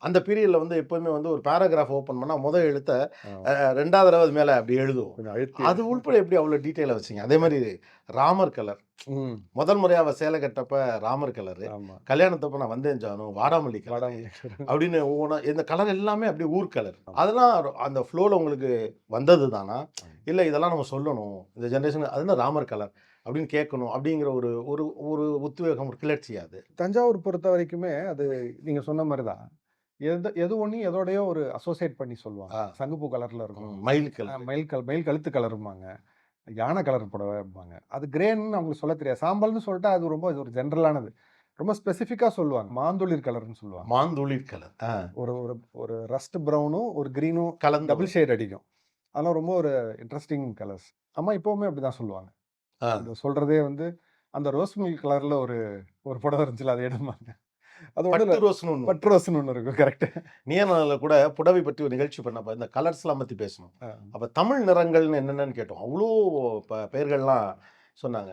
அந்த பீரியட்ல வந்து எப்பவுமே வந்து ஒரு பேராகிராஃப் ஓப்பன் பண்ணா முதல் எழுத்த ஆ. 2வது தடவ அது மேல அப்படி எழுதுவோம். கொஞ்சம் அழுத்தி அது உள்பட எப்படி அவ்வளோ டீட்டெயிலா வச்சீங்க? அதே மாரி ராமர் கலர். ம். முதல் முறையா அவ சேலை கட்டப்ப ராமர் கலரு. ஆமா. கல்யாணத்தப்ப நான் வந்தேன் ஜானு வாடாமல்லி கலரு. வாடாமல்லி அப்படின்னு ஒவ்வொன்னா இந்த கலர் எல்லாமே அப்படியே ஊர் கலர். ஆமா. அதெல்லாம் அந்த ஃப்ளோல உங்களுக்கு வந்தது தானா? ஆமா. இல்ல இதெல்லாம் நம்ம சொல்லணும். இந்த ஜெனரேஷன் அது என்ன ராமர் கலர் அப்படின்னு கேட்கணும் அப்படிங்கிற ஒரு ஒரு ஒரு உத்வேகம், ஒரு கிளர்ச்சியா அது? தஞ்சாவூர் பொறுத்தவரைக்குமே அது நீங்க சொன்ன மாரி தான். எது ஒண்ணையும் எதோடயோ ஒரு அசோசியேட் பண்ணி சொல்லுவாங்க. ஆ. சங்குப்பூ கலர்ல இருக்கும். மயில் கலர். மயில் கழுத்து கலரும்பாங்க. யானை கலர் புடவைம்பாங்க. அது கிரேன்னு அவங்களுக்கு சொல்லத் தெரியாது. சாம்பல்ன்னு சொல்ட்டா அது ரொம்ப இது ஒரு ஜெனரலானது. ரொம்ப ஸ்பெசிஃபிக்கா சொல்லுவாங்க. மாந்தொளிர் கலர்ன்னு சொல்லுவாங்க. மாந்துளிர் கலர். ஒரு ஒரு ஒரு ரஸ்ட் ப்ரவுனும், ஒரு கிரீனும் கலந்து டபுள் ஷேட் அடிக்கும். அதெல்லாம் ரொம்ப ஒரு இன்ட்ரஸ்டிங் கலர்ஸ். அம்மா இப்பவுமே அப்படிதான் சொல்லுவாங்க. ஆ. அந்த சொல்றதே வந்து அந்த ரோஸ் மில்க் கலர்ல ஒரு ஒரு புடவ இருந்துச்சுல்ல அத எடும்பாங்க. அது ஒண்ணும் இல்ல. பட்டு ரோஸ்ன்னு ஒண்ணு பட்டு ரோஸ்ன்னு ஒண்ணு இருக்கும். கரெக்ட். நீயானால கூட புடவை பற்றி ஒரு நிகழ்ச்சி பண்ணப்ப இந்த கலர்ஸ்லாம் பத்தி பேசணும். அ. அப்ப தமிழ் நிறங்கள்னு என்னென்னன்னு கேட்டோம். அவ்ளோ பெயர்கள்லாம் சொன்னாங்க.